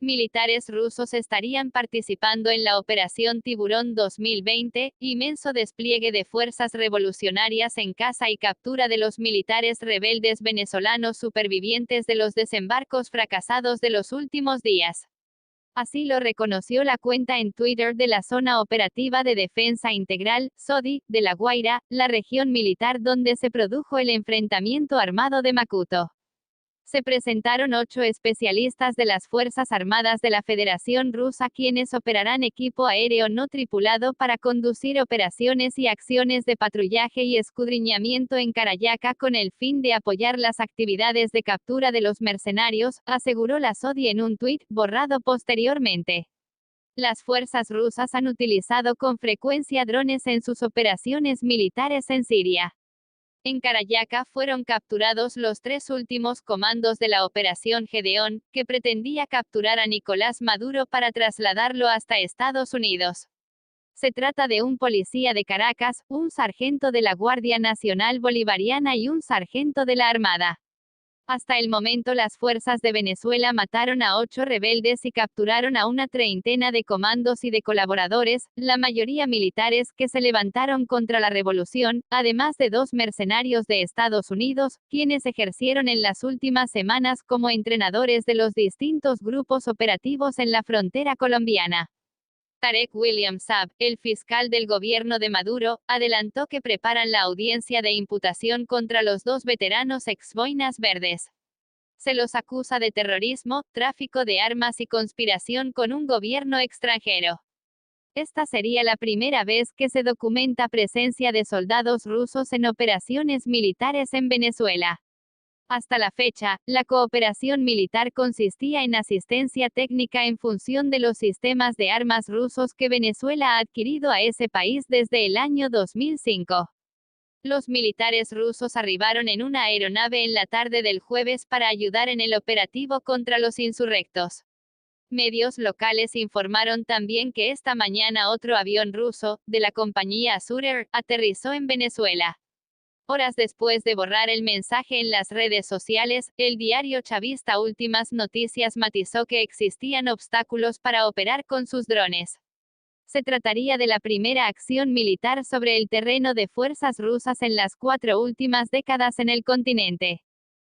Militares rusos estarían participando en la Operación Tiburón 2020, inmenso despliegue de fuerzas revolucionarias en caza y captura de los militares rebeldes venezolanos supervivientes de los desembarcos fracasados de los últimos días. Así lo reconoció la cuenta en Twitter de la Zona Operativa de Defensa Integral, ZODI, de La Guaira, la región militar donde se produjo el enfrentamiento armado de Macuto. Se presentaron 8 especialistas de las Fuerzas Armadas de la Federación Rusa quienes operarán equipo aéreo no tripulado para conducir operaciones y acciones de patrullaje y escudriñamiento en Karayaka con el fin de apoyar las actividades de captura de los mercenarios, aseguró la ZODI en un tuit, borrado posteriormente. Las fuerzas rusas han utilizado con frecuencia drones en sus operaciones militares en Siria. En Karayaka fueron capturados los 3 últimos comandos de la Operación Gedeón, que pretendía capturar a Nicolás Maduro para trasladarlo hasta Estados Unidos. Se trata de un policía de Caracas, un sargento de la Guardia Nacional Bolivariana y un sargento de la Armada. Hasta el momento las fuerzas de Venezuela mataron a 8 rebeldes y capturaron a una treintena de comandos y de colaboradores, la mayoría militares que se levantaron contra la revolución, además de 2 mercenarios de Estados Unidos, quienes ejercieron en las últimas semanas como entrenadores de los distintos grupos operativos en la frontera colombiana. Tarek William Saab, el fiscal del gobierno de Maduro, adelantó que preparan la audiencia de imputación contra los 2 veteranos ex Boinas Verdes. Se los acusa de terrorismo, tráfico de armas y conspiración con un gobierno extranjero. Esta sería la primera vez que se documenta presencia de soldados rusos en operaciones militares en Venezuela. Hasta la fecha, la cooperación militar consistía en asistencia técnica en función de los sistemas de armas rusos que Venezuela ha adquirido a ese país desde el año 2005. Los militares rusos arribaron en una aeronave en la tarde del jueves para ayudar en el operativo contra los insurrectos. Medios locales informaron también que esta mañana otro avión ruso, de la compañía Azur Air, aterrizó en Venezuela. Horas después de borrar el mensaje en las redes sociales, el diario chavista Últimas Noticias matizó que existían obstáculos para operar con sus drones. Se trataría de la primera acción militar sobre el terreno de fuerzas rusas en las 4 últimas décadas en el continente.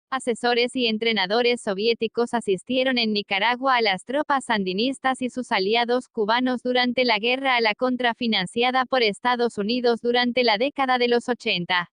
Asesores y entrenadores soviéticos asistieron en Nicaragua a las tropas sandinistas y sus aliados cubanos durante la guerra a la contra financiada por Estados Unidos durante la década de los 80.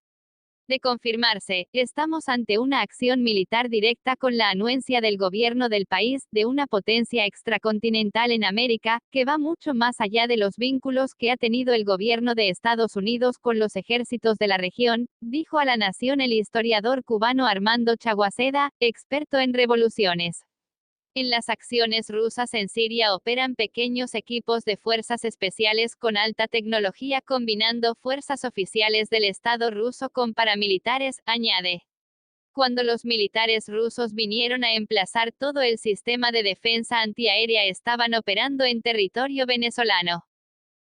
De confirmarse, estamos ante una acción militar directa con la anuencia del gobierno del país, de una potencia extracontinental en América, que va mucho más allá de los vínculos que ha tenido el gobierno de Estados Unidos con los ejércitos de la región, dijo a La Nación el historiador cubano Armando Chaguaceda, experto en revoluciones. En las acciones rusas en Siria operan pequeños equipos de fuerzas especiales con alta tecnología combinando fuerzas oficiales del Estado ruso con paramilitares, añade. Cuando los militares rusos vinieron a emplazar todo el sistema de defensa antiaérea estaban operando en territorio venezolano.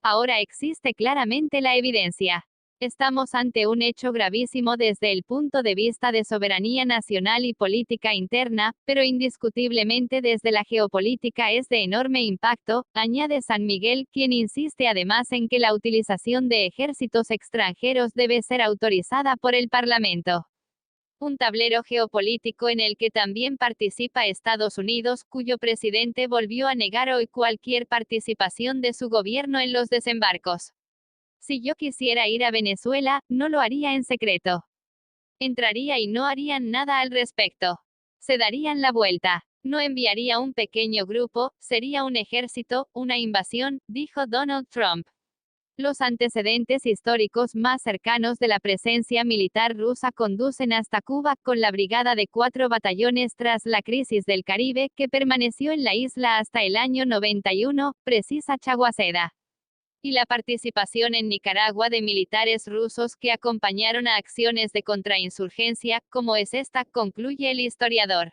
Ahora existe claramente la evidencia. Estamos ante un hecho gravísimo desde el punto de vista de soberanía nacional y política interna, pero indiscutiblemente desde la geopolítica es de enorme impacto, añade San Miguel, quien insiste además en que la utilización de ejércitos extranjeros debe ser autorizada por el Parlamento. Un tablero geopolítico en el que también participa Estados Unidos, cuyo presidente volvió a negar hoy cualquier participación de su gobierno en los desembarcos. Si yo quisiera ir a Venezuela, no lo haría en secreto. Entraría y no harían nada al respecto. Se darían la vuelta. No enviaría un pequeño grupo, sería un ejército, una invasión, dijo Donald Trump. Los antecedentes históricos más cercanos de la presencia militar rusa conducen hasta Cuba, con la brigada de 4 batallones tras la crisis del Caribe, que permaneció en la isla hasta el año 91, precisa Chaguaceda. Y la participación en Nicaragua de militares rusos que acompañaron a acciones de contrainsurgencia, como es esta, concluye el historiador.